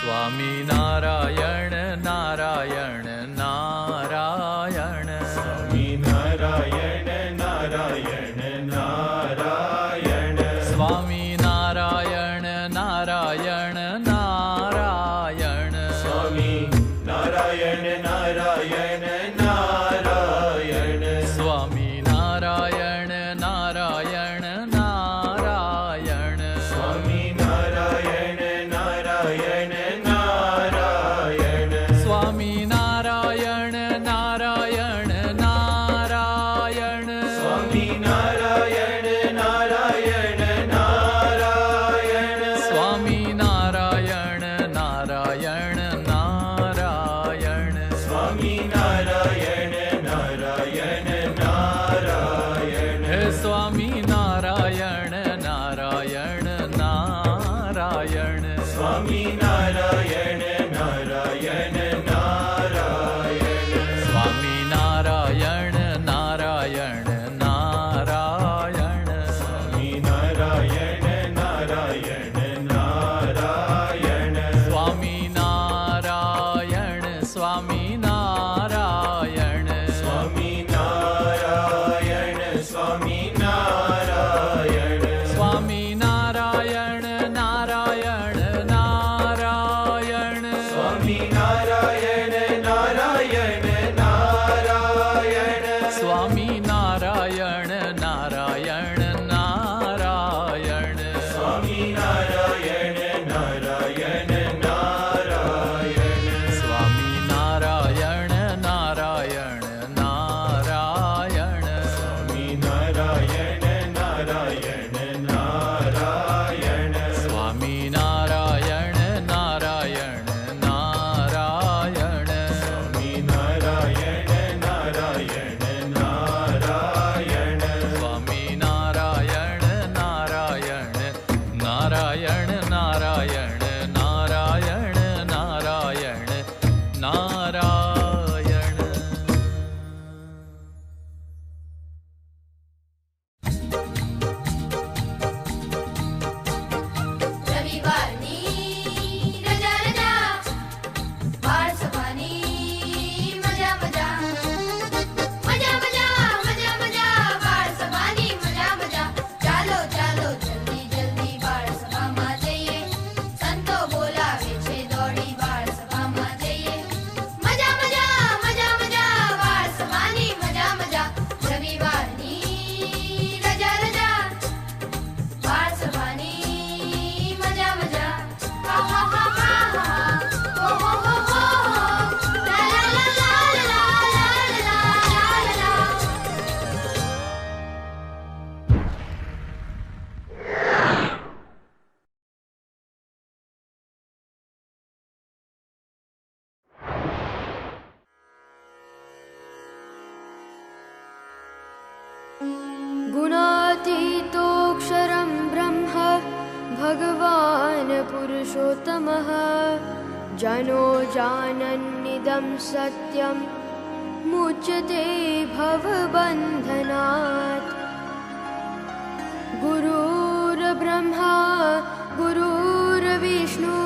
स्वामी नारायण नारायण नारायण स्वामी नारायण नारायण नारायण स्वामी नारायण नारायण नारायण स्वामी नारायण नारायण नारायण स्वामी नारायण नारायण नारायण स्वामी नारायण नारायण नारायण स्वामी नारायण नारायण नारायण स्वामी नारायण नारायण नारायण स्वामी नारायण नारायण नारायण स्वामी नारायण नारायण नारायण हे स्वामी नारायण नारायण नारायण स्वामी नारायण नारायण नारायण स्वामी नारायण नारायण नारायण स्वामी नारायण नारायण नारायण स्वामी नारायण स्वामी नारायण स्वामी नारायण स्वामी नारायण स्वामी नारायण नारायण नारायण स्वामी नारायण नारायण नारायण स्वामी नारायण नारायण नारायण स्वामी नारायण नारायण नारायण स्वामी नारायण नारायण नारायण स्वामी नारायण नारायण नारायण स्वामी नारायण नारायण नारायण स्वामी नारायण नारायण नारायण स्वामी नारायण नारायण नारायण नारायण नारायण नारायण नारायण રવિવારની રજા રજા બાળ સભાની મજા મજા મજા મજા મજા મજા બાળ સભાની મજા મજા ચાલો ચાલો જલ્દી જલ્દી બાળ સભામાં જઈએ સંતો બોલાવે છે દોડી બાળ સભામાં જઈએ મજા મજા મજા મજા બાળ સભાની મજા મજા રવિવારની રજા રજા બાળ સભાની મજા મજા હા હા હા હા હા હો હો હો હો લા લા લા લા લા લા લા લા गुणातीतोऽक्षरं ब्रह्म भगवान् पुरुषोत्तमः जनो जानन्निदं सत्यं मुच्यते भवबन्धनात् गुरुर्ब्रह्मा गुरुर्विष्णु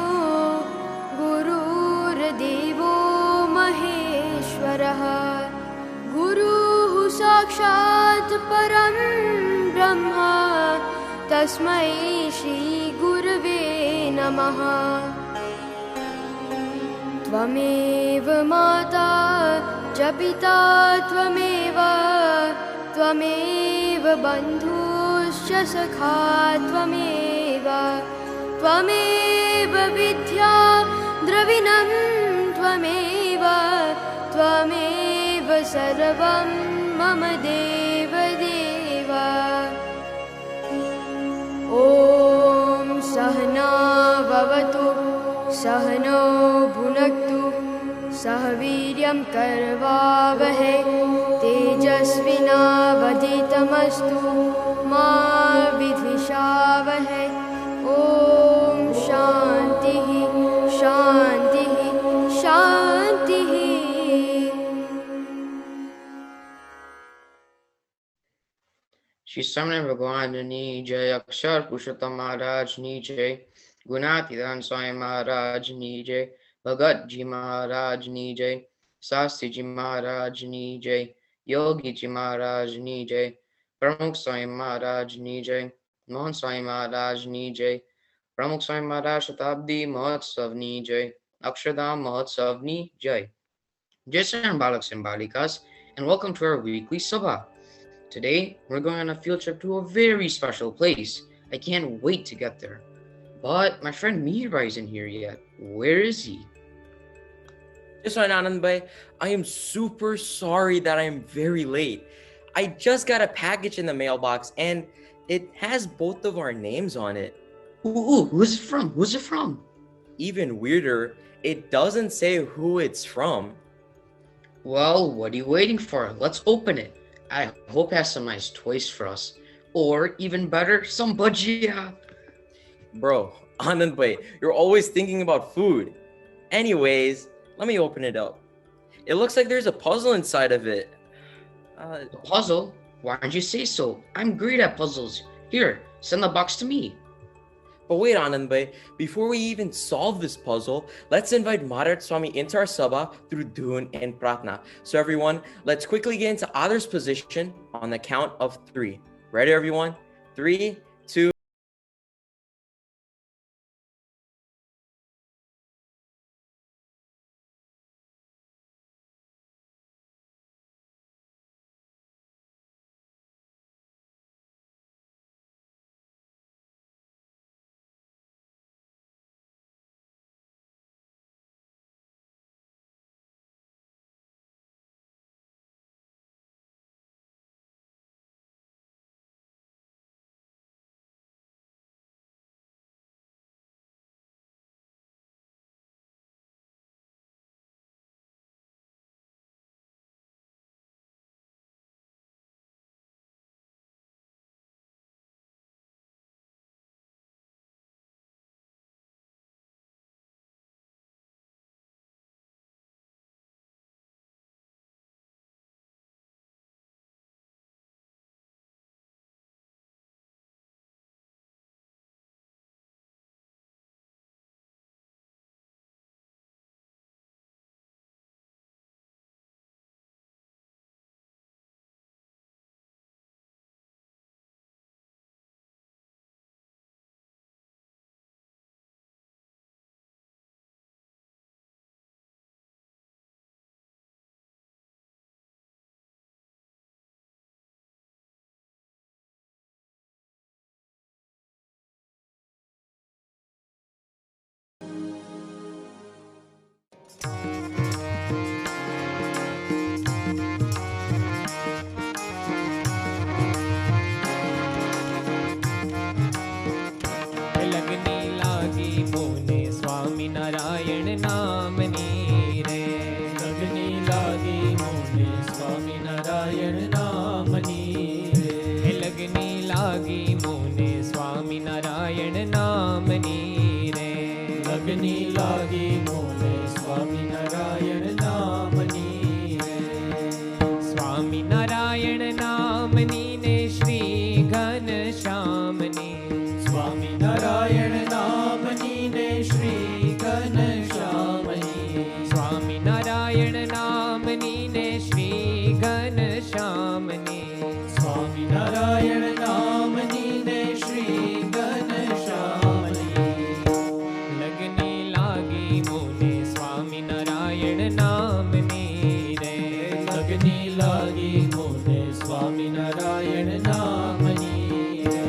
गुरुर्देवो महेश्वरः गुरुः साक्षात् परं ब्रह्म तस्मै श्रीगुरवे नमः त्वमेव माता च पिता त्वमेव बन्धुश्च सखा त्वमेव विद्या द्रविणं त्वमेव सर्वं मम देवदेव ॐ सहना भवतु सहनौ भुनक्तु सह वीर्यं करवावहै तेजस्विनावधीतमस्तु मा विद्विषावहै ॐ शान्तिः शान्तिः शान्तिः श्री सामने भगवान नी जय, अक्षर पुरुषोत्तम महाराज नी जय, गुणातीतान स्वामी महाराज नी जय, भगत जी महाराज नी जय, शास्त्री जी महाराज नी जय, योगी जी महाराज नी जय, प्रमुख स्वामी महाराज नी जय, मोहन स्वामी महाराज नी जय, प्रमुख स्वामी महाराज शताब्दी महोत्सव नी जय, अक्षरधाम महोत्सव नी जय. Dear student Balaks and Balikas, and welcome to our weekly Sabha. Today, we're going on a field trip to a very special place. I can't wait to get there. But my friend Mira isn't here yet. Where is he? Just one, Anand bhai, I am super sorry that I am very late. I just got a package in the mailbox and it has both of our names on it. Ooh, who's it from? Who's it from? Even weirder, it doesn't say who it's from. Well, what are you waiting for? Let's open it. I hope it has some nice toys for us. Or even better, some bhajia. Bro, Anand bhai, you're always thinking about food. Anyways, let me open it up. It looks like there's a puzzle inside of it. A puzzle? Why don't you say so? I'm great at puzzles. Here, send the box to me. But wait, Anand bhai, before we even solve this puzzle, let's invite Maharaj Swami into our sabha through Dhoon and Pratna. So everyone, let's quickly get into Adar's position on the count of 3. Ready, everyone? 3, 2. लगने लागी मोने स्वामी नारायण नामनी रे, लगने लागी मोने स्वामी नारायण नामनी रे, लगने लागी मोने स्वामी नारायण नामनी रे, लगने लागी मोने स्वामी नारायण नामनी रे, स्वामी नारायण नामनी ने श्री घन श्यामनी, स्वामी नारायण नामनी ने श्री घन श्यामनी, स्वामी नारायण नामनी ने श्री घन श्यामनी, स्वामी नारायण नामनी ने श्री घन श्यामनी, लगने लागी मोने स्वामी नारायण नामनी रे, लगने लागी मोने स्वामी नारायण नामनी रे,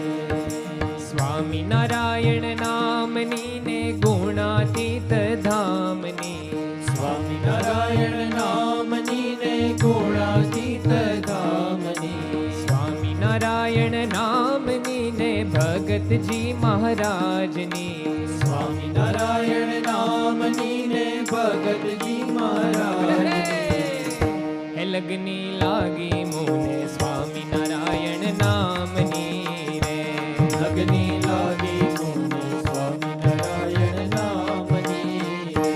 स्वामी नारायण नामनी ने गुणातीत धामनी, स्वामी नारायण नामनी ने गुणातीत धामनी, स्वामी नारायण नामनी ने भगत जी महाराजनी, स्वामी नारायण नामनी ने भगत जी महाराजनी, लगनी लागी मोने स्वामी नारायण नामनी रे, लगनी लागी मोने स्वामी नारायण नामनी रे,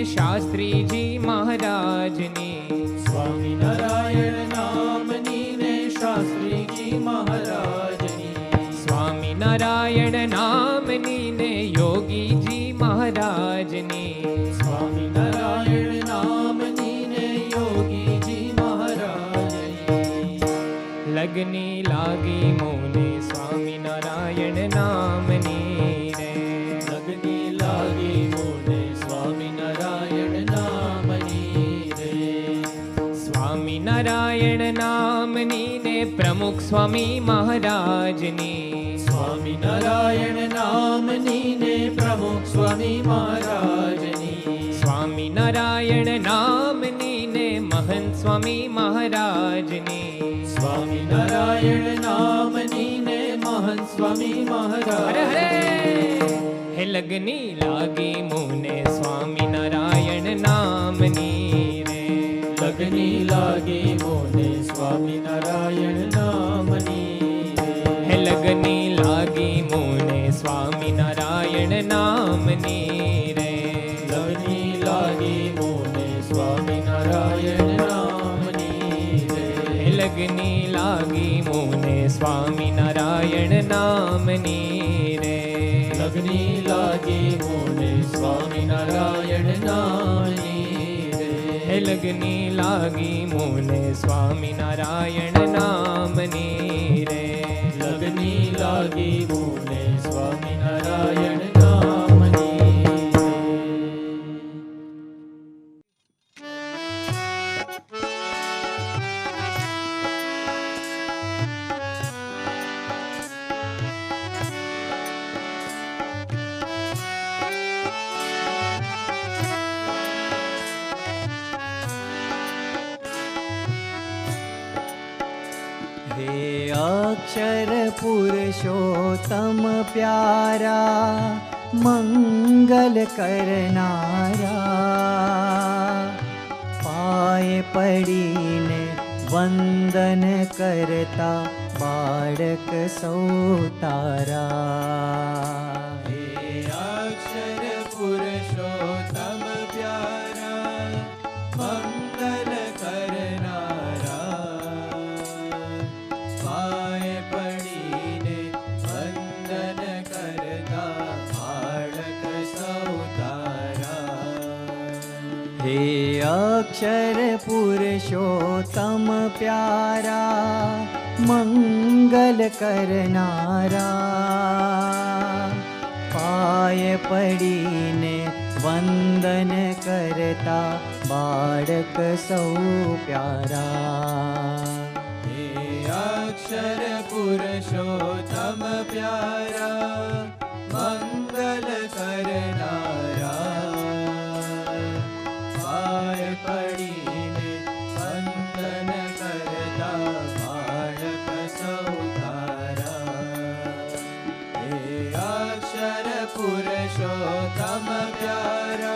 શાસ્ત્રી જી મહારાજની. સ્વામિનારાયણ નામની ને શાસ્ત્રીજી મહારાજની. સ્વામિનારાયણ નામની ને યોગીજી મહારાજની. સ્વામિનારાયણ નામની ને યોગીજી મહારાજની. લગની લાગી મોને સ્વામિનારાયણ નામની રે. લગની લાગી મોને સ્વામિનારાયણ નામની રે. સ્વામિનારાયણ નામની ને પ્રમુખ સ્વામી મહારાજની. સ્વામિનારાયણ નામની ને પ્રમુખ સ્વામી મહારાજની. સ્વામિનારાયણ નામની ને મહંત સ્વામી મહારાજની. સ્વામિનારાયણ નામની ને મહંત સ્વામી મહારાજ. હે લગની લાગી મોને સ્વામિનારાયણ નામની રે. લગની લાગી મોને સ્વામિનારાયણ નામની રે. હે લગની લાગી મોને સ્વામિનારાયણ નામની રે. લગની લાગી મોને સ્વામિનારાયણ નામની રે. હે લગની લાગી મોને સ્વામિનારાયણ નામની રે. લગની લાગી મોને સ્વામિનારાયણ નામની રે. હે લગની લાગી મોને સ્વામિનારાયણ નામની રે. લગની લાગી મોને સ્વામિનારાયણ નામની રે. हे अक्षर पुरुषोत्तम प्यारा मंगल करनारा. पाय पड़ीने वंदन करता बाळक सौ तारा. हे अक्षर पुरुषोत्तम प्यारा मंगल करनारा. पाय पड़ीने वंदन करता बाळक सौ तारा. हे अक्षर पुरुषोत्तम प्यारा मंगल करनारा. पाय पड़ीने वंदन करता बाळक सौ प्यारा. हे अक्षर पुरुषोत्तम प्यारा मंगल करनारा. पाय पड़ीने वंदन करता बाळक सौ तारा. हे अक्षर पुरुषोत्तम प्यारा.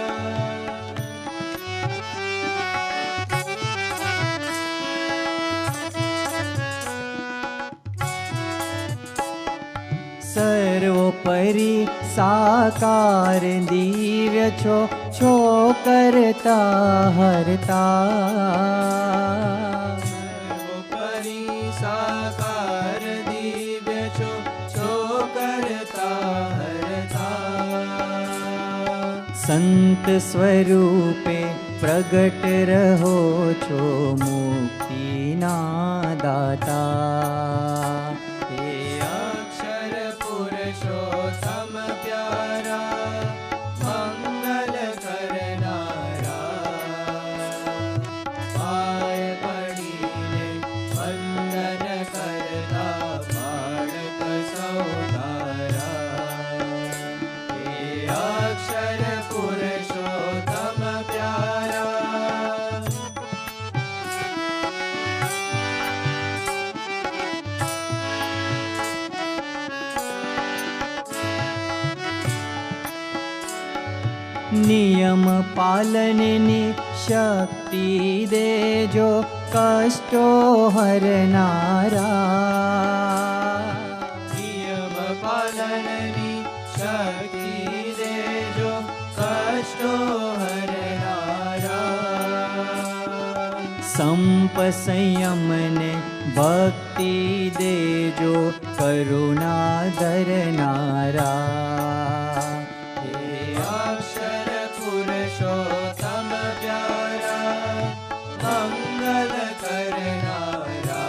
सर्वोपरि साकार दिव्य छो करता हरता. सर्वोपरि साकार दिव्य छो करता हरता. संत स्वरूपे प्रगट रहो छो मुक्ति ना दाता. हे अक्षर पुरुषोत्तम प्यारा मंगल करनारा. पाय पड़ीने वंदन करता बाळक सौ तारा. हे अक्षर पुरुषोत्तम प्यारा. नियम पालननी शक्ति देजो कष्टो हरनारा. नियम पालननी शक्ति देजो कष्टो हरनारा. संप संयम ने भक्ति देजो करुणा धरनारा हे अक्षर पुरुषोत्तम प्यारा मंगल करनारा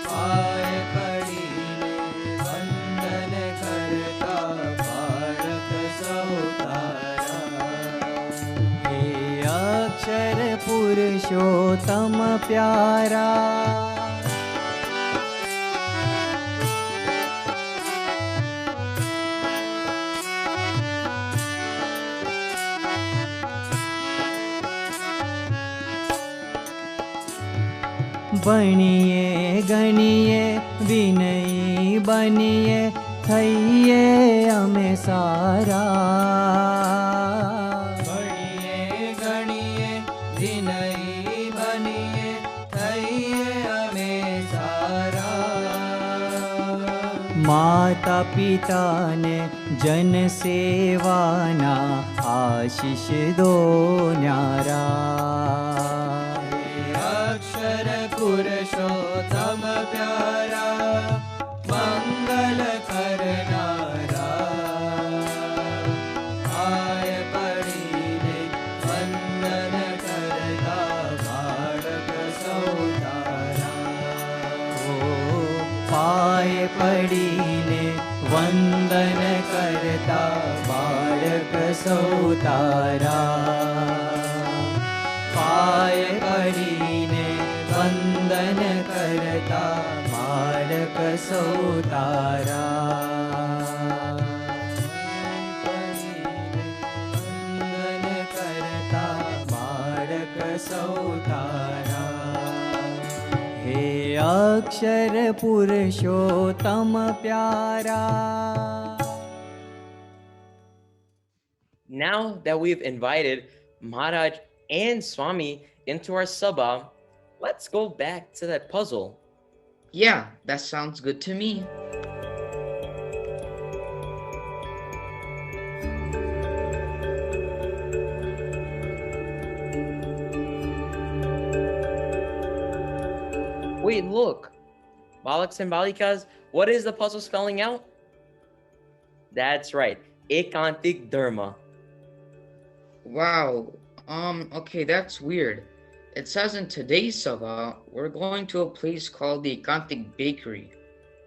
पाय पड़ीने वंदन करता बालक सौतारा हे अक्षर पुरुषोत्तम प्यारा बनिए गणिए विनयी बनिए थैये अमे सारा बनिए गणिए विनयी बनिए थैये हमें सारा माता पिता ने जन सेवाना आशीष दो न्यारा अक्षर पुरुषोत्तम प्यारा मंगल करनारा आय पड़ीने वंदन करता बालक सौतारा पाय पड़ीने वंदन करता बालक सौतारा पाय पड़ीने वंदन करता बालक सौतारा वंदन करता बालक सौतारा हे अक्षर पुरुषोत्तम प्यारा. Now that we've invited Maharaj and Swami into our sabha, let's go back to that puzzle. Yeah, that sounds good to me. Wait, look. Balaks and Balikas, what is the puzzle spelling out? That's right, Ekantik Dharma. Wow. Okay, that's weird. It says in today's Sabha, we're going to a place called the Ekantik Bakery.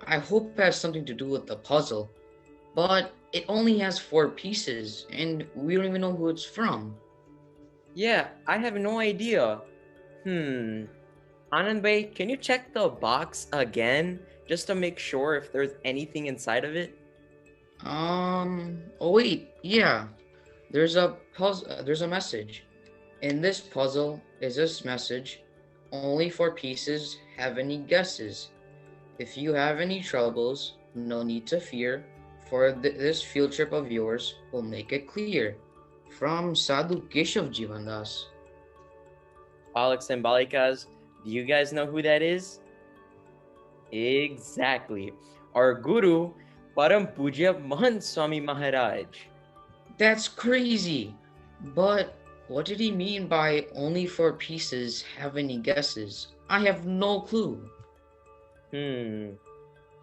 I hope it has something to do with the puzzle, but it only has 4 pieces, and we don't even know who it's from. Yeah, I have no idea. Anand Bhai, can you check the box again, just to make sure if there's anything inside of it? Oh wait, yeah. There's a puzzle. There's a message. In this puzzle is this message. Only 4 pieces. Have any guesses? If you have any troubles, no need to fear. For this field trip of yours will make it clear. From Sadhu Keshav Jivandas. Balaks and Balikas, do you guys know who that is? Exactly. Our Guru, Param Pujya Mahant Swami Maharaj. That's crazy. But what did he mean by only 4 pieces? Have any guesses? I have no clue.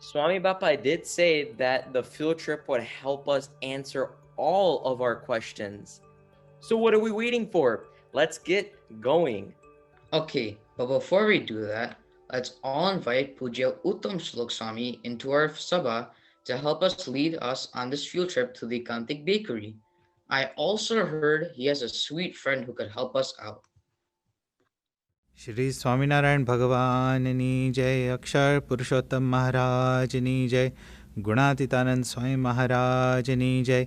Swami Bapa did say that the field trip would help us answer all of our questions. So what are we waiting for? Let's get going. Okay, but before we do that, let's all invite Pujya Uttam Shlok Swami into our sabha to help us lead us on this field trip to the Kantik Bakery. I also heard he has a sweet friend who could help us out. Shri Swaminarayan भगवान जय, अक्षर पुरुषोत्तम महाराज जय, गुणातीतानंद स्वामी महाराज जय,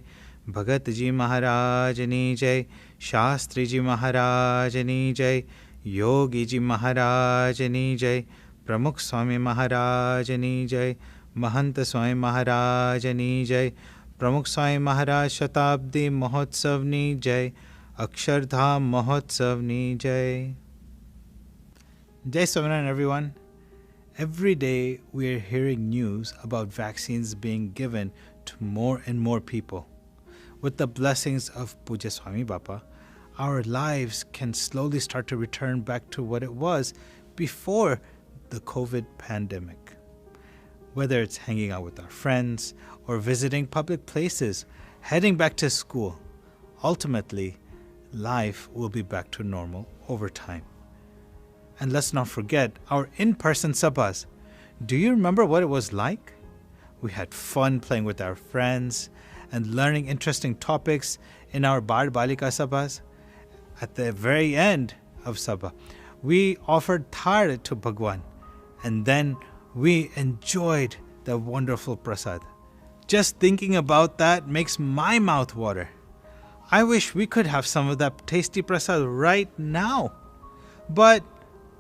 भगत जी महाराज जय, शास्त्री जी महाराज जय, योगी जी महाराज जय, प्रमुख स्वामी महाराज जय, महंत स्वामी महाराज जय, प्रमुख स्वामी महाराज शताब्दी महोत्सव जय, अक्षरधाम महोत्सव जय. Jai Swaminarayan everyone. Every day we are hearing news about vaccines being given to more and more people. With the blessings of Pujya Swami Bapa, our lives can slowly start to return back to what it was before the COVID pandemic. Whether it's hanging out with our friends or visiting public places, heading back to school, ultimately, life will be back to normal over time. And let's not forget our in-person sabhas. Do you remember what it was like? We had fun playing with our friends and learning interesting topics in our Bal-Balika Sabhas. At the very end of Sabha, we offered thar to Bhagwan, and then we enjoyed the wonderful prasad. Just thinking about that makes my mouth water. I wish we could have some of that tasty prasad right now. But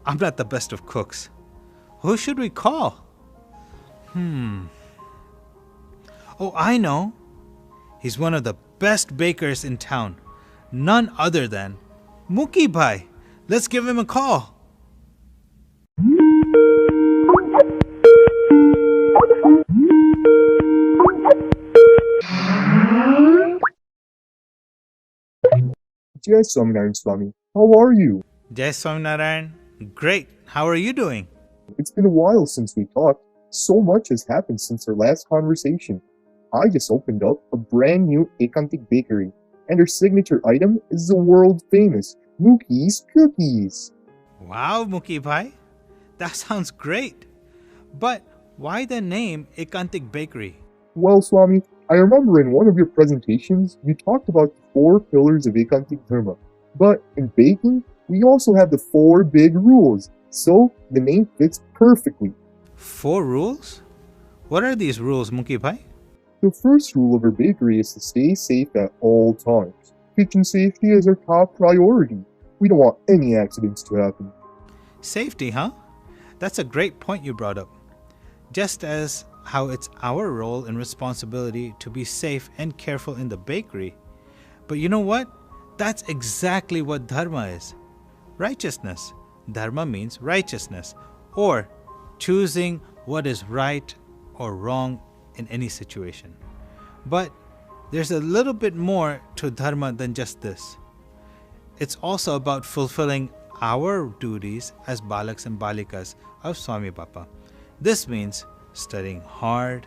I'm not the best of cooks. Who should we call? Oh, I know. He's one of the best bakers in town. None other than Muki Bhai. Let's give him a call. Jai Swaminarayan Swami, how are you? Jai Swaminarayan. Great. How are you doing? It's been a while since we talked. So much has happened since our last conversation. I just opened up a brand new Ekantik bakery, and our signature item is the world famous Muki's Cookies. Wow, Muki Bhai. That sounds great. But why the name Ekantik Bakery? Well, Swami, I remember in one of your presentations you talked about the 4 pillars of Ekantik Dharma. But in baking, we also have the 4 big rules, so the name fits perfectly. 4 rules? What are these rules, Muki Bhai? The first rule of our bakery is to stay safe at all times. Kitchen safety is our top priority. We don't want any accidents to happen. Safety, huh? That's a great point you brought up. Just as how it's our role and responsibility to be safe and careful in the bakery. But you know what? That's exactly what dharma is. Righteousness. Dharma means righteousness, or choosing what is right or wrong in any situation. But there's a little bit more to dharma than just this. It's also about fulfilling our duties as balaks and balikas of Swami Bapa. This means studying hard,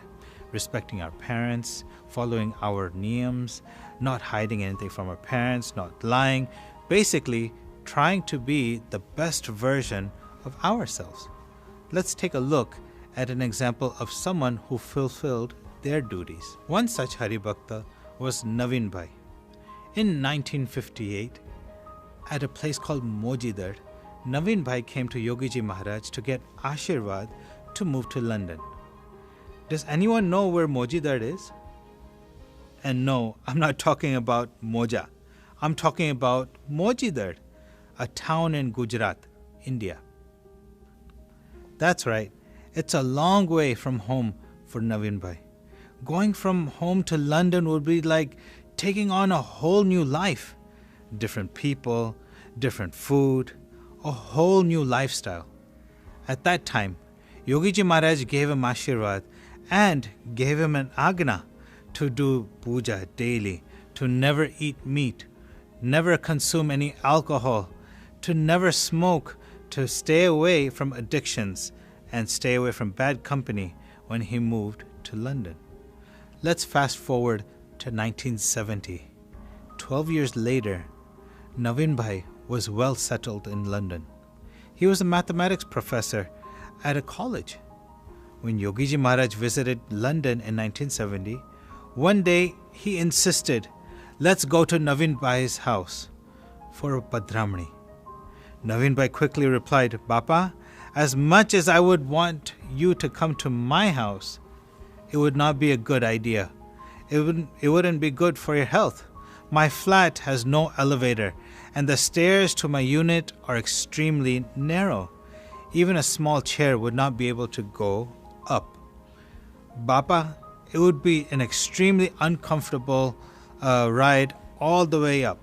respecting our parents, following our niyams, not hiding anything from our parents, not lying, basically trying to be the best version of ourselves. Let's take a look at an example of someone who fulfilled their duties. One such Haribhakta was Naveen Bhai. In 1958, at a place called Mojidar, Naveen Bhai came to Yogiji Maharaj to get Ashirwad to move to London. Does anyone know where Mojidar is? And no, I'm not talking about Moja. I'm talking about Mojidar, a town in Gujarat, India. That's right. It's a long way from home for Naveen Bhai. Going from home to London would be like taking on a whole new life. Different people, different food, a whole new lifestyle. At that time, Yogiji Maharaj gave him Ashirwad and gave him an agna to do puja daily, to never eat meat, never consume any alcohol, to never smoke, to stay away from addictions, and stay away from bad company when he moved to London. Let's fast forward to 1970. 12 years later, Naveen Bhai was well settled in London. He was a mathematics professor at a college. When Yogiji Maharaj visited London in 1970, one day he insisted, let's go to Naveen Bhai's house for a Padramani. Naveen Bhai quickly replied, Bapa, as much as I would want you to come to my house, it would not be a good idea. It wouldn't be good for your health. My flat has no elevator, and the stairs to my unit are extremely narrow. Even a small chair would not be able to go up. Bapa, it would be an extremely uncomfortable ride all the way up.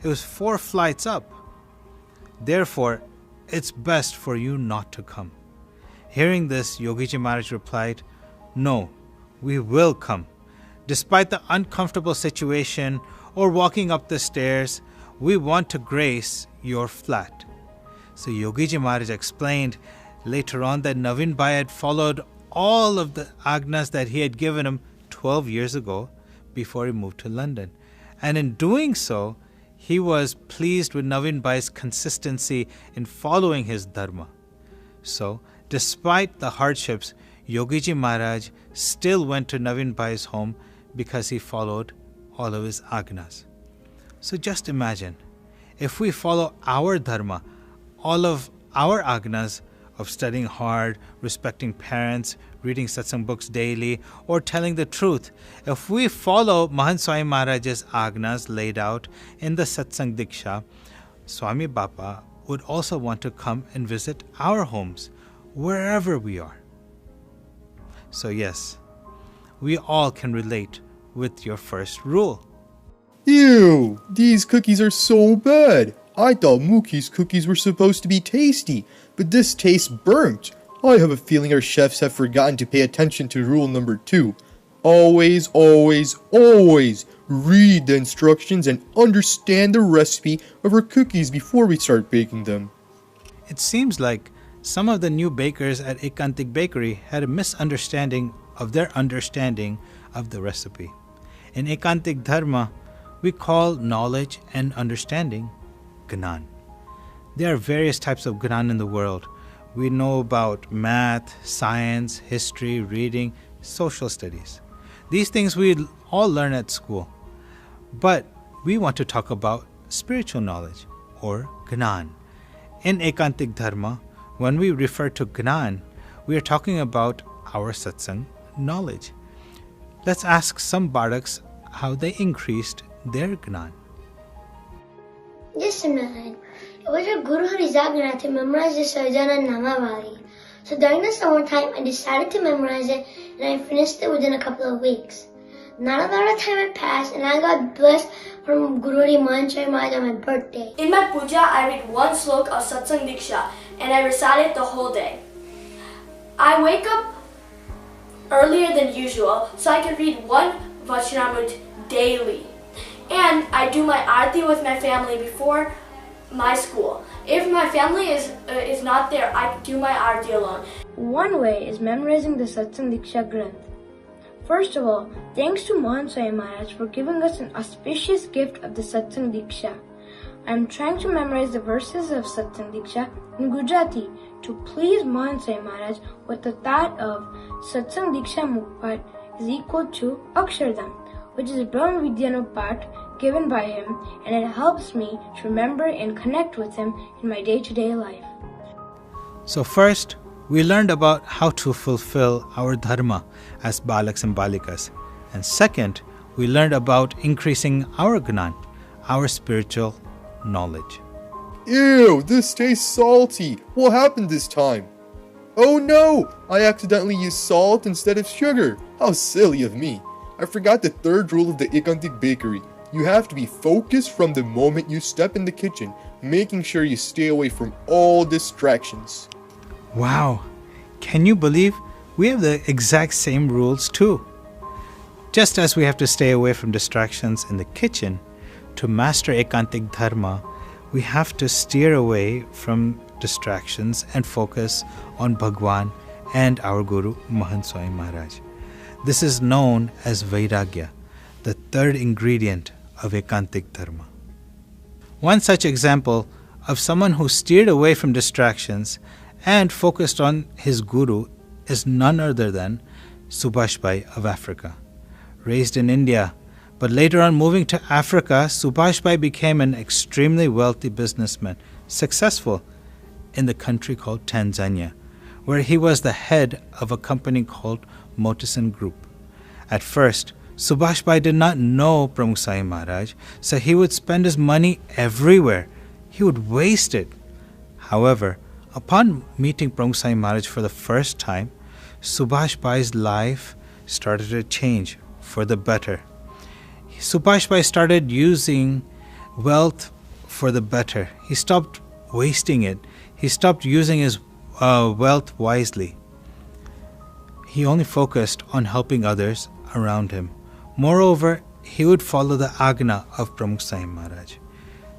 It was 4 flights up. Therefore, it's best for you not to come. Hearing this, Yogiji Maharaj replied, no, we will come. Despite the uncomfortable situation or walking up the stairs, we want to grace your flat. So Yogiji Maharaj explained later on that Naveen Bhai had followed all of the agnas that he had given him 12 years ago before he moved to London. And in doing so, he was pleased with Naveen Bhai's consistency in following his dharma. So, despite the hardships, Yogiji Maharaj still went to Naveen Bhai's home because he followed all of his agnas. So just imagine, if we follow our dharma, all of our agnas of studying hard, respecting parents, reading satsang books daily, or telling the truth, if we follow Mahant Swami Maharaj's agnas laid out in the satsang diksha, Swami Bapa would also want to come and visit our homes, wherever we are. So yes, we all can relate with your first rule. Ew, these cookies are so bad. I thought Mookie's cookies were supposed to be tasty, but this tastes burnt. I have a feeling our chefs have forgotten to pay attention to rule number 2. Always, always, always read the instructions and understand the recipe of our cookies before we start baking them. It seems like some of the new bakers at Ekantik Bakery had a misunderstanding of their understanding of the recipe. In Ekantik Dharma, we call knowledge and understanding Gnan. There are various types of Gnan in the world. We know about math, science, history, reading, social studies. These things we all learn at school. But we want to talk about spiritual knowledge, or Gnan. In Ekantik Dharma, when we refer to Gnan, we are talking about our satsang knowledge. Let's ask some Bardaks how they increased their Gnan. Yes, Simran. It was your Guru Harizagna to memorize the Sarjana Namavari. So during the summertime, I decided to memorize it, and I finished it within a couple of weeks. Not a lot of time had passed, and I got blessed from Guru Hari Mahanchari Maharaj on my birthday. In my puja, I read one slok of Satsang Diksha, and I recite it the whole day. I wake up earlier than usual, so I can read one Vachanamrut daily. And I do my arati with my family before my school. If my family is not there, I do my arati alone. One way is memorizing the Satsang Diksha Granth. First of all, thanks to Mahan Swami Maharaj for giving us an auspicious gift of the Satsang Diksha. I am trying to memorize the verses of Satsang Diksha in Gujarati to please Mahan Swami Maharaj with the thought of Satsang Diksha Mukpat is equal to Akshardam, which is a Brahma Vidyano part given by him, and it helps me to remember and connect with him in my day-to-day life. So first, we learned about how to fulfill our dharma as Balaks and Balikas. And second, we learned about increasing our Gnan, our spiritual knowledge. Ew, this tastes salty. What happened this time? Oh no, I accidentally used salt instead of sugar. How silly of me. I forgot the third rule of the Ekantik Bakery. You have to be focused from the moment you step in the kitchen, making sure you stay away from all distractions. Wow, can you believe we have the exact same rules too? Just as we have to stay away from distractions in the kitchen, to master Ekantik Dharma, we have to steer away from distractions and focus on Bhagwan and our Guru Mahant Swami Maharaj. This is known as Vairagya, the third ingredient of Ekantik Dharma. One such example of someone who steered away from distractions and focused on his Guru is none other than Subhash Bhai of Africa. Raised in India, but later on moving to Africa, Subhash Bhai became an extremely wealthy businessman, successful in the country called Tanzania, where he was the head of a company called Motison Group. At first, Subhash Bhai did not know Pramukh Sai Maharaj, so he would spend his money everywhere. He would waste it. However, upon meeting Pramukh Sai Maharaj for the first time, Subhash Bhai's life started to change for the better. Subhash Bhai started using wealth for the better. He stopped wasting it. He stopped using his wealth wisely. He only focused on helping others around him. Moreover, he would follow the agna of Pramukh Sai Maharaj.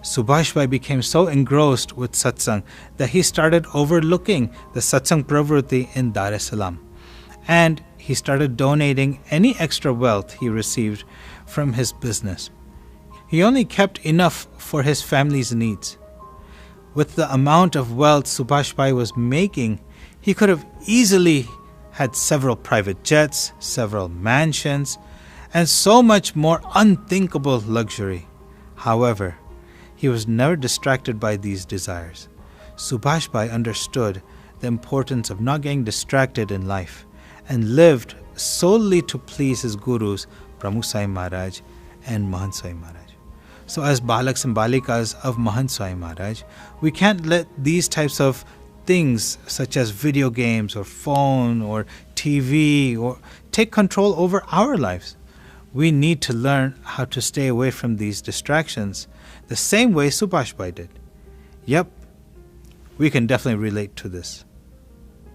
Subhash Bhai became so engrossed with satsang that he started overlooking the satsang pravruti in Dar es Salaam, and he started donating any extra wealth he received from his business. He only kept enough for his family's needs. With the amount of wealth Subhash Bhai was making, he could have easily had several private jets, several mansions, and so much more unthinkable luxury. However, he was never distracted by these desires. Subhash Bhai understood the importance of not getting distracted in life and lived solely to please his gurus, Pramukh Sai Maharaj and Mahant Sai Maharaj. So as Balaks and Balikas of Mahant Sai Maharaj, we can't let these types of things such as video games or phone or TV or take control over our lives. We need to learn how to stay away from these distractions the same way Subhash Bhai did. Yep, we can definitely relate to this.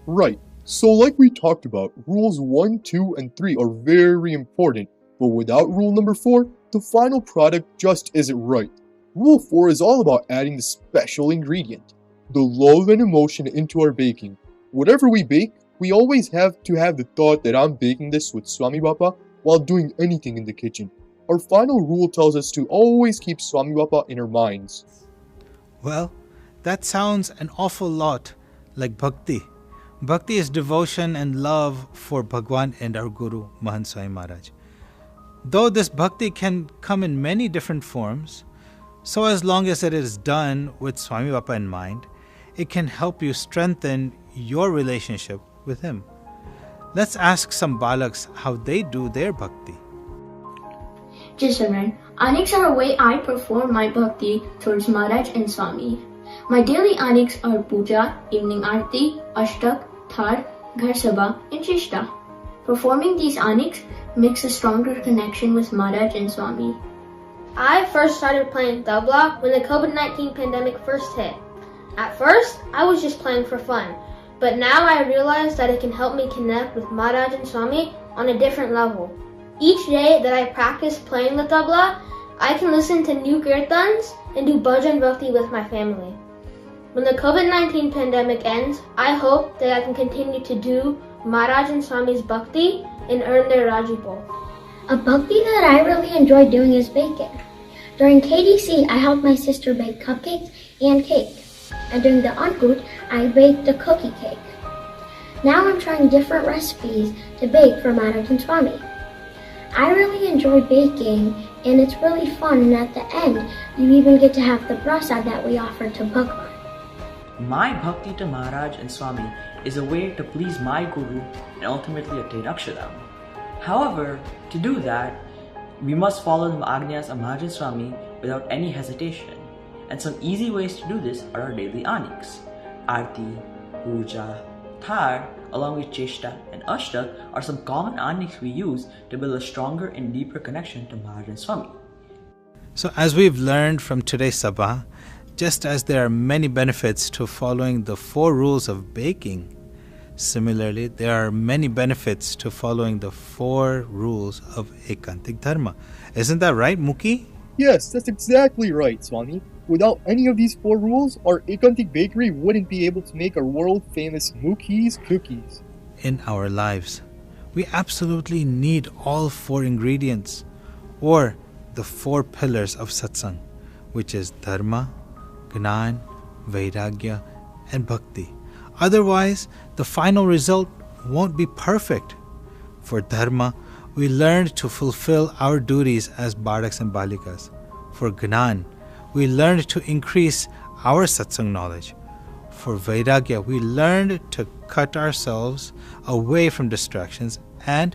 Right. So like we talked about, rules 1, 2, and 3 are very important, but without rule number 4, the final product just isn't right. Rule 4 is all about adding the special ingredient, the love and emotion into our baking. Whatever we bake, we always have to have the thought that I'm baking this with Swami Bapa while doing anything in the kitchen. Our final rule tells us to always keep Swami Bapa in our minds. Well, that sounds an awful lot like bhakti. Bhakti is devotion and love for Bhagwan and our Guru, Mahant Sai Maharaj. Though this bhakti can come in many different forms, so as long as it is done with Swami Bapa in mind, it can help you strengthen your relationship with him. Let's ask some balaks how they do their bhakti. Jisamran, Aniks are a way I perform my bhakti towards Maharaj and Swami. My daily Aniks are puja, evening arti, ashtak, thar, ghar sabha, and chishta. Performing these Aniks makes a stronger connection with Maharaj and Swami. I first started playing tabla when the COVID-19 pandemic first hit. At first, I was just playing for fun, but now I realize that it can help me connect with Maharaj and Swami on a different level. Each day that I practice playing the tabla, I can listen to new kirtans and do bhajan bhakti with my family. When the COVID-19 pandemic ends, I hope that I can continue to do Maharaj and Swami's bhakti and earn their Rajipal. A bhakti that I really enjoy doing is baking. During KDC, I helped my sister bake cupcakes and cake. And during the Ankut, I baked a cookie cake. Now I'm trying different recipes to bake for Maharaj and Swami. I really enjoy baking, and it's really fun, and at the end, you even get to have the prasad that we offer to Bhagwan. My bhakti to Maharaj and Swami is a way to please my Guru and ultimately attain Akshardham. However, to do that, we must follow the Agnyas of Maharaj and Swami without any hesitation. And some easy ways to do this are our daily Aniks. Arti, Puja, Thar, along with Cheshta and Ashtak are some common Aniks we use to build a stronger and deeper connection to Maharaj and Swami. So as we've learned from today's Sabha, just as there are many benefits to following the 4 rules of baking, similarly, there are many benefits to following the 4 rules of Ekantik Dharma. Isn't that right, Muki? Yes, that's exactly right, Swami. Without any of these 4 rules, our Ekantik bakery wouldn't be able to make our world-famous Muki's cookies. In our lives, we absolutely need all 4 ingredients, or the 4 pillars of satsang, which is Dharma, Gnan, Vairagya, and Bhakti. Otherwise, the final result won't be perfect. For Dharma, we learned to fulfill our duties as Balaks and Balikas. For Gnan, we learned to increase our satsang knowledge. For Vairagya, we learned to cut ourselves away from distractions and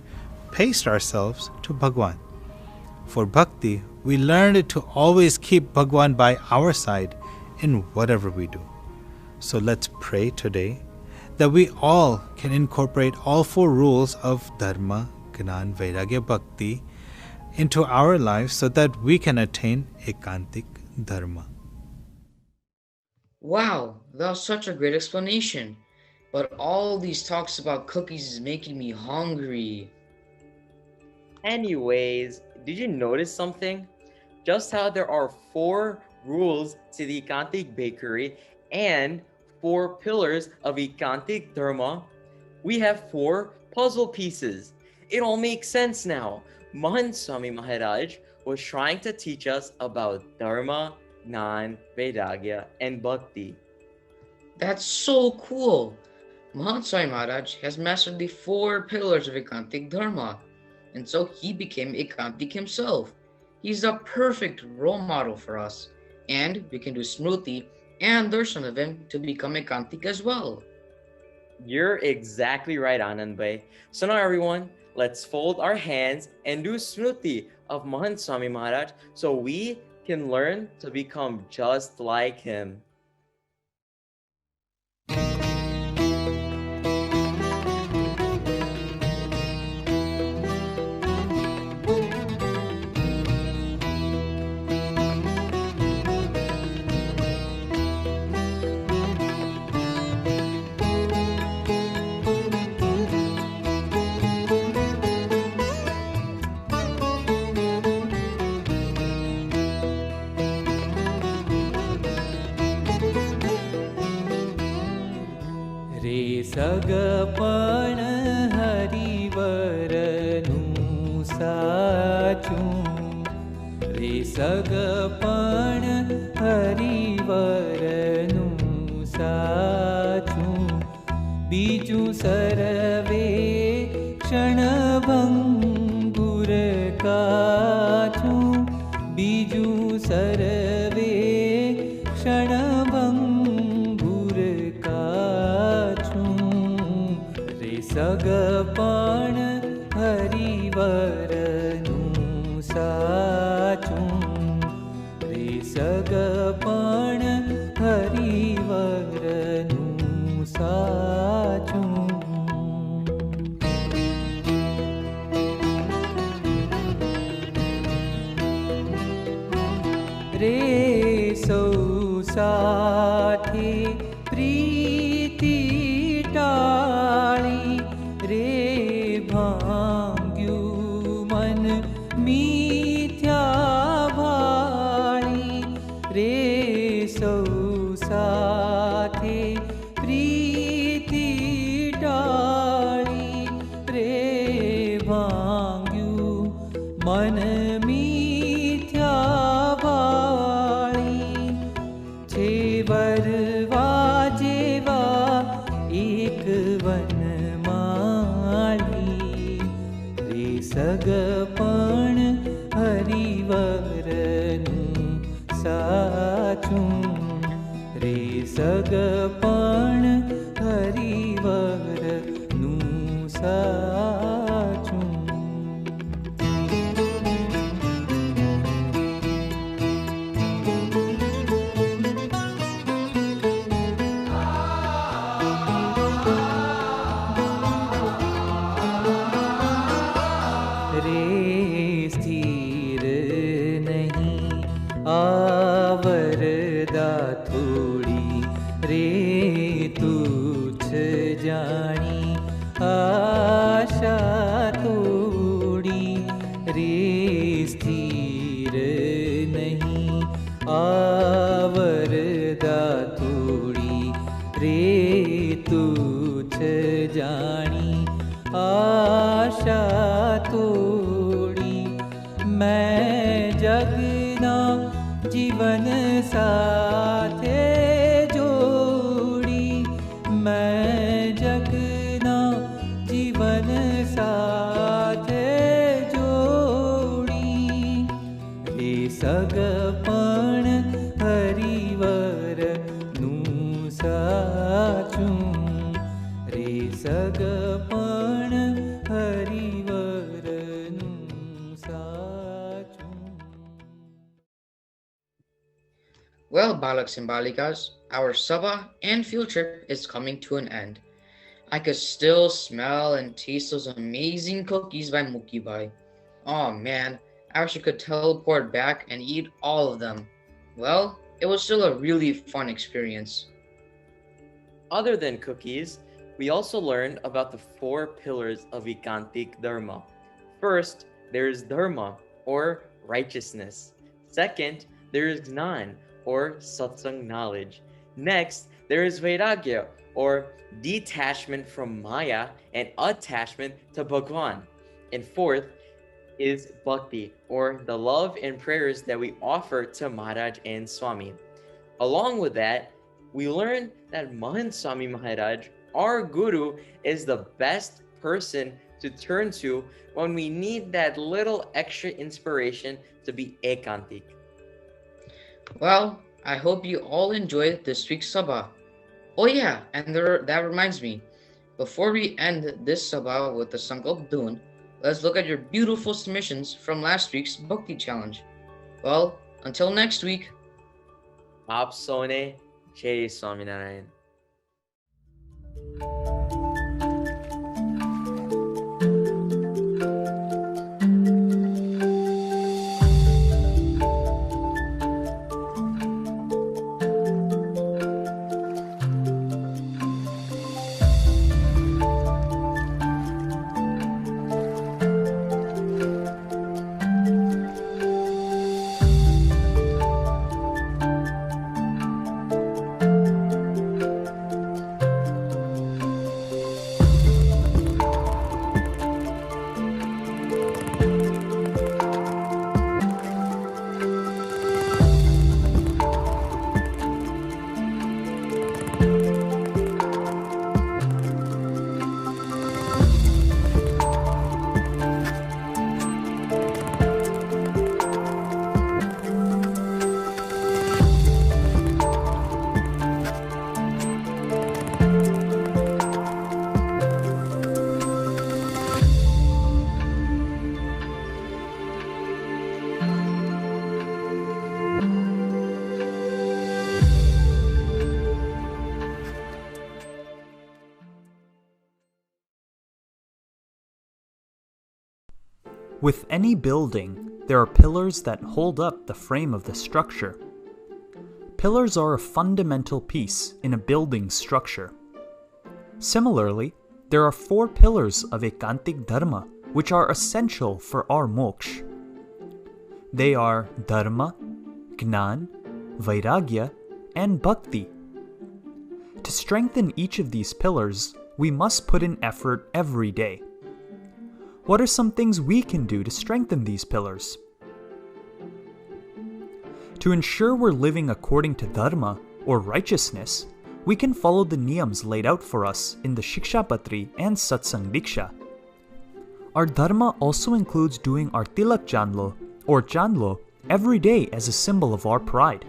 paste ourselves to Bhagwan. For Bhakti, we learned to always keep Bhagwan by our side in whatever we do. So let's pray today that we all can incorporate all 4 rules of Dharma, Gnan, Vairagya, Bhakti into our lives so that we can attain Ekantik Dharma. Wow, that was such a great explanation. But all these talks about cookies is making me hungry. Anyways, did you notice something? Just how there are 4 rules to the Ekantic Bakery and 4 pillars of Ekantic Dharma, we have 4 puzzle pieces. It all makes sense now. Mahant Swami Maharaj was trying to teach us about Dharma, Gnan, Vairagya, and Bhakti. That's so cool! Mahant Swami Maharaj has mastered the 4 pillars of Ekantic Dharma, and so he became Ekantic himself. He's a perfect role model for us, and we can do Smruti and darshan of him to become Ekantic as well. You're exactly right, Anand Bhai. So now everyone, let's fold our hands and do Smruti of Mahant Swami Maharaj so we can learn to become just like him. रे सगपण हरिवरनु साचुं रे सगपण हरिवरनु साचुं बीजू सर्वे क्षणभंगुर काचुं बीजू सर्वे क्षणभंगुर काचुं रे सगपण हरिवरनु साचुं रे सगपण हरिवरनु साचुं रे सौ साथे प्रीति टाळी रे भांग्यू मन मिथ्या भाळी रे सौ साथे प्रीति टाळी रे भांग्यू मन मिथ्या भाळी छे वरवा जेवा एक वनमाळी रे सगपण हरिवरनु साचुं रे सगपण हरिवरनु साचुं रे स्थिर नहीं आवरदा थोड़ी रे तुच्छ जानी आशा तोड़ी रे स्थिर नहीं आवरदा थोड़ी रे तुच्छ जानी आशा तोड़ी मैं जगना जीवन साथे जोड़ी मैं जगना जीवन साथे जोड़ी हे सगपण हरिवरनु साचुं रे सगपण हरिवरनु साचुं. Well, Balaks and Balikas, our Sabha and field trip is coming to an end. I could still smell and taste those amazing cookies by Muki Bai. Oh man, I wish I could teleport back and eat all of them. Well, it was still a really fun experience. Other than cookies, we also learned about the 4 pillars of Ekantic Dharma. First, there is Dharma, or righteousness. Second, there is Gnan, or satsang knowledge. Next, there is Vairagya, or detachment from Maya and attachment to Bhagwan. And fourth is Bhakti, or the love and prayers that we offer to Maharaj and Swami. Along with that, we learn that Mahant Swami Maharaj, our Guru, is the best person to turn to when we need that little extra inspiration to be ekantik. Well, I hope you all enjoyed this week's Sabha. Oh yeah, and that reminds me, before we end this Sabha with the Sankalp Dun, let's look at your beautiful submissions from last week's Bhakti Challenge. Well, until next week. Aap sone, Jai Swaminarayan. With any building, there are pillars that hold up the frame of the structure. Pillars are a fundamental piece in a building's structure. Similarly, there are 4 pillars of Ekantik Dharma which are essential for our moksha. They are Dharma, Gnan, Vairagya, and Bhakti. To strengthen each of these pillars, we must put in effort every day. What are some things we can do to strengthen these pillars? To ensure we're living according to Dharma, or righteousness, we can follow the niyams laid out for us in the Shikshapatri and Satsang Diksha. Our Dharma also includes doing our Tilak Janlo, or Janlo, every day as a symbol of our pride.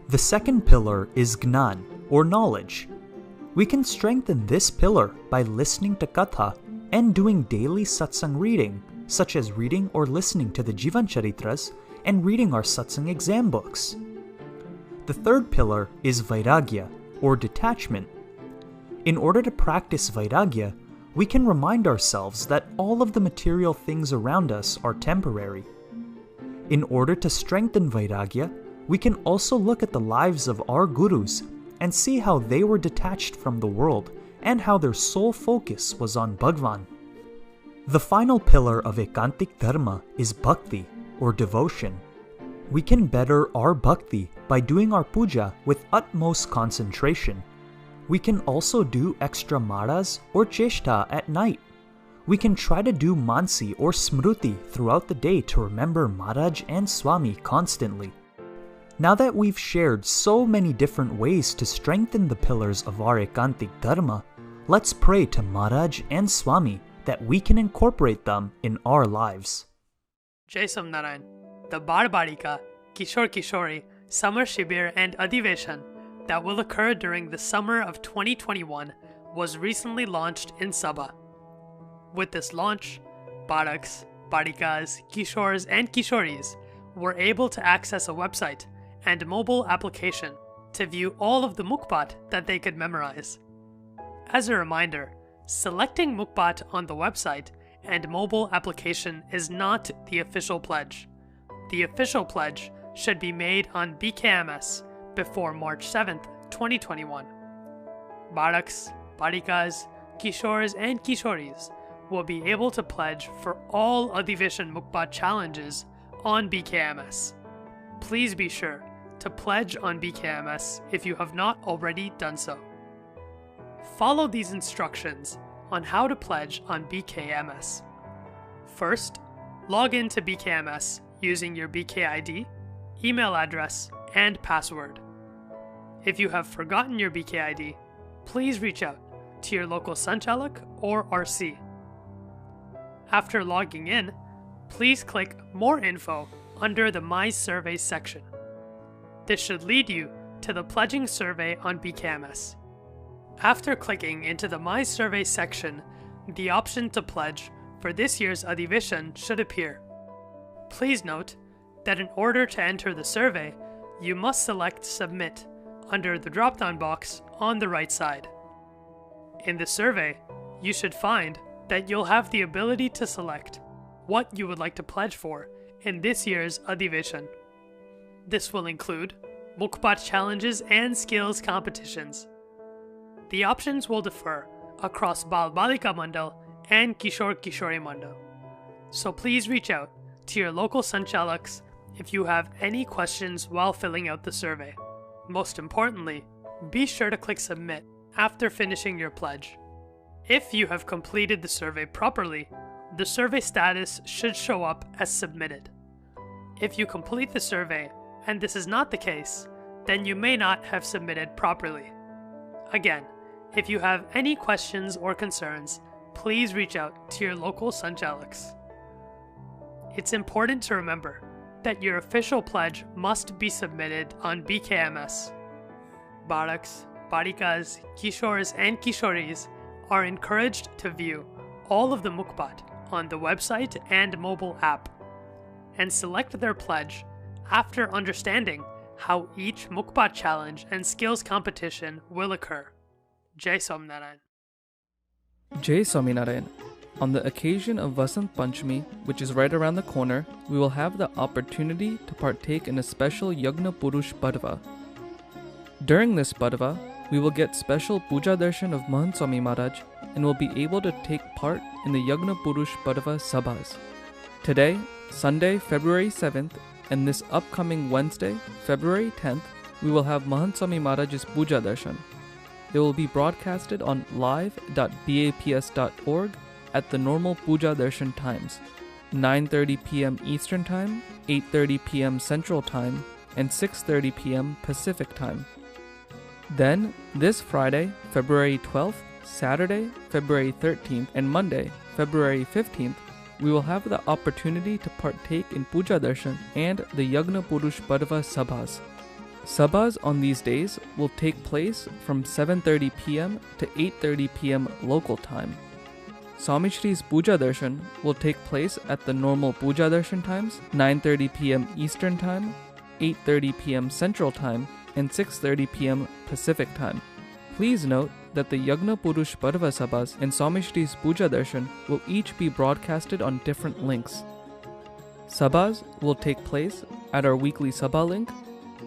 The second pillar is Gnan, or knowledge. We can strengthen this pillar by listening to Katha and doing daily satsang reading, such as reading or listening to the Jivan Charitras and reading our satsang exam books. The third pillar is Vairagya, or detachment. In order to practice Vairagya, we can remind ourselves that all of the material things around us are temporary. In order to strengthen Vairagya, we can also look at the lives of our gurus and see how they were detached from the world and how their sole focus was on Bhagwan. The final pillar of Ekantik Dharma is Bhakti, or devotion. We can better our Bhakti by doing our puja with utmost concentration. We can also do extra maras or cheshta at night. We can try to do mansi or smruti throughout the day to remember Maharaj and Swami constantly. Now that we've shared so many different ways to strengthen the pillars of our Ekantik Dharma, let's pray to Maharaj and Swami that we can incorporate them in our lives. Jai Swaminarayan. The Bal-Balika, Kishore-Kishori, Summer Shibir and Adiveshan that will occur during the summer of 2021 was recently launched in Sabha. With this launch, Balaks, Balikas, Kishores and Kishoris were able to access a website and mobile application to view all of the mukbat that they could memorize. As a reminder, selecting mukbat on the website and mobile application is not the official pledge. The official pledge should be made on BKMS before March 7th, 2021. Balaks, Balikas, Kishores and Kishoris will be able to pledge for all Adiveshan Mukbat challenges on BKMS. Please be sure to pledge on BKMS if you have not already done so. Follow these instructions on how to pledge on BKMS. First, log in to BKMS using your BK ID, email address, and password. If you have forgotten your BK ID, please reach out to your local Sanchalak or RC. After logging in, please click More Info under the My Survey section. This should lead you to the pledging survey on BKMS. After clicking into the My Survey section, the option to pledge for this year's Adhivishan should appear. Please note that in order to enter the survey, you must select Submit under the drop-down box on the right side. In the survey, you should find that you'll have the ability to select what you would like to pledge for in this year's Adhivishan. This will include Mukbat challenges and skills competitions. The options will differ across Bal-Balika Mandal and Kishore-Kishori Mandal. So please reach out to your local Sanchalaks if you have any questions while filling out the survey. Most importantly, be sure to click Submit after finishing your pledge. If you have completed the survey properly, the survey status should show up as submitted. If you complete the survey and this is not the case, then you may not have submitted properly. Again, if you have any questions or concerns, please reach out to your local Sanchalaks. It's important to remember that your official pledge must be submitted on BKMS. Balaks, Balikas, Kishores, and Kishoris are encouraged to view all of the Mukbat on the website and mobile app and select their pledge after understanding how each Mukbat challenge and skills competition will occur. Jai Somnarayan. Jai Swaminarayan. On the occasion of Vasant Panchami, which is right around the corner, we will have the opportunity to partake in a special Yagna Purush Padva. During this Padva, we will get special Puja Darshan of Mahant Swami Maharaj and will be able to take part in the Yagna Purush Padva Sabhas. Today, Sunday, February 7th, and this upcoming Wednesday, February 10th, we will have Mahant Swami Maharaj's Puja Darshan. They will be broadcasted on live.baps.org at the normal Puja Darshan times, 9:30 p.m. Eastern Time, 8:30 p.m. Central Time, and 6:30 p.m. Pacific Time. Then, this Friday, February 12th, Saturday, February 13th, and Monday, February 15th, we will have the opportunity to partake in Puja Darshan and the Yagna Purush Padva Sabhas. Sabhas on these days will take place from 7:30 p.m. to 8:30 p.m. local time. Swami Shri's Puja Darshan will take place at the normal Puja Darshan times, 9:30 p.m. Eastern Time, 8:30 p.m. Central Time, and 6:30 p.m. Pacific Time. Please note that the Yagna Purush Padva Sabhas and Swami Shri's Puja Darshan will each be broadcasted on different links. Sabhas will take place at our weekly Sabha link,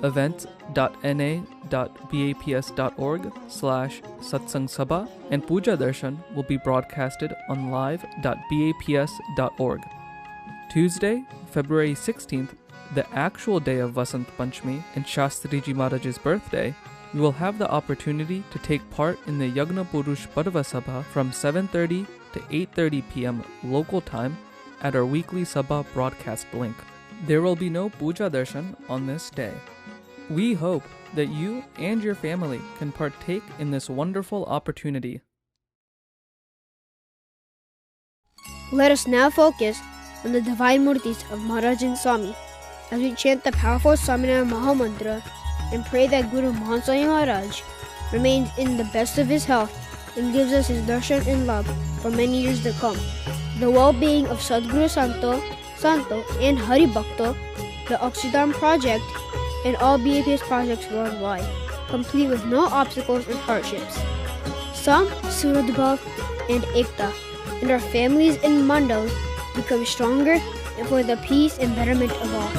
events.na.baps.org/satsang sabha, and Puja Darshan will be broadcasted on live.baps.org. Tuesday, February 16th, the actual day of Vasant Panchami and Shastriji Maharaj's birthday, we will have the opportunity to take part in the Yagna Purush Padva Sabha from 7:30 to 8:30 p.m. local time at our weekly Sabha broadcast link. There will be no Puja Darshan on this day. We hope that you and your family can partake in this wonderful opportunity. Let us now focus on the divine murtis of Maharaj and Swami as we chant the powerful Swaminarayan Mahamantra and pray that Guru Mahant Swami Maharaj remains in the best of his health and gives us his darshan and love for many years to come. The well-being of Sadguru Santo, and Hari Bhakto, the Oxydam project, and all BAPS projects worldwide, complete with no obstacles and hardships. Sam, Suradbhav, and Ekta, and our families and mandals become stronger and for the peace and betterment of all.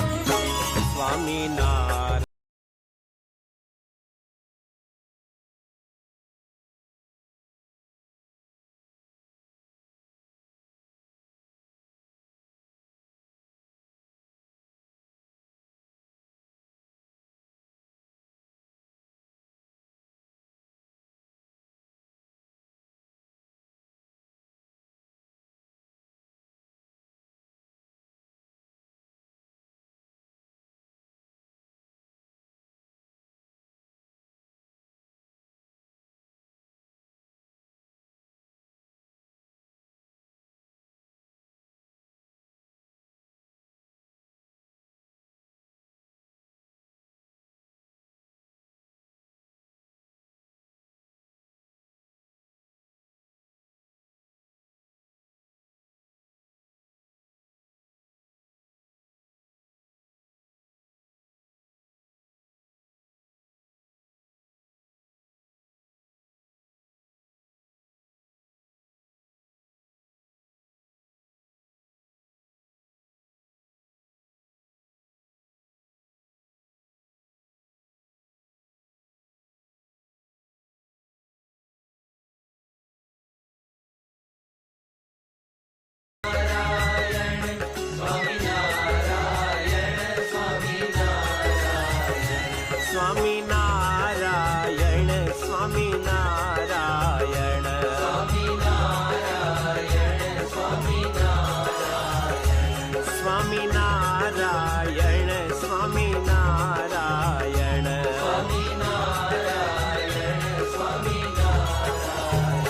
Swami Narayan Swami Narayan Swami Narayan Swami Narayan Swami Narayan Swami Narayan Swami Narayan Swami Narayan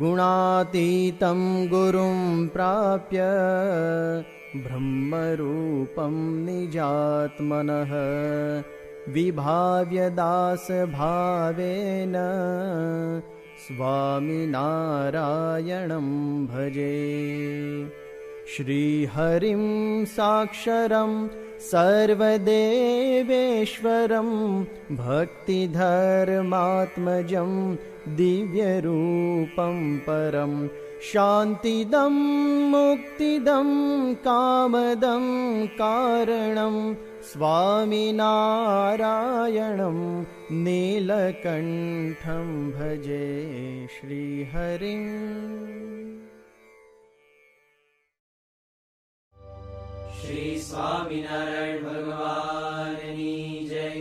गुणातीतं गुरुं प्राप्य ब्रह्मरूपं निजात्मनः विभाव्य दासभावेन स्वामिनारायणं भजे श्रीहरिं साक्षरं सर्वदेवेश्वरं भक्तिधर्मात्मजं दिव्यरूपं परं शान्तिदं मुक्तिदं कामदं कारणं स्वामिनारायणं नीलकण्ठं भजे श्रीहरिम् श्री स्वामिनारायण भगवाननी जय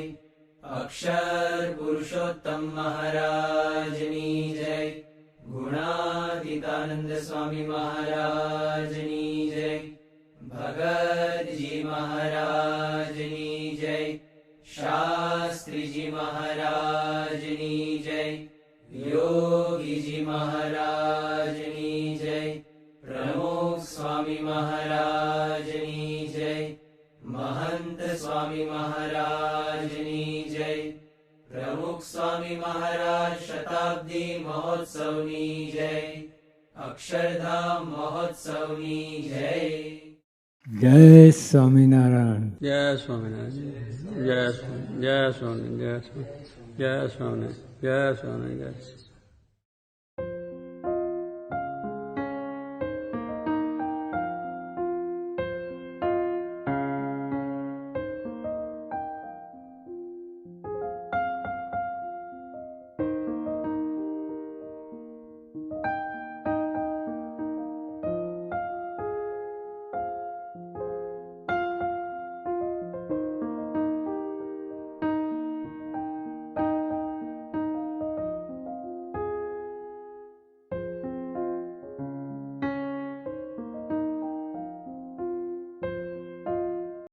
अक्षर पुरुषोत्तम महाराजनी जय गुणातीतानंद स्वामी महाराजनी जय भगत जी महाराजनी जय शास्त्री जी महाराजनी जय योगी जी महाराजनी जय प्रमुख स्वामी महाराजनी जय महंत स्वामी महाराजनी जय प्रमुख स्वामी महाराज शताब्दी महोत्सवनी जय अक्षरधाम महोत्सवनी जय जय स्वामीनारायण जय स्वामीनारायण जय स्वामी जय स्वामी जय स्वामी जय स्वामी जय स्वामी जय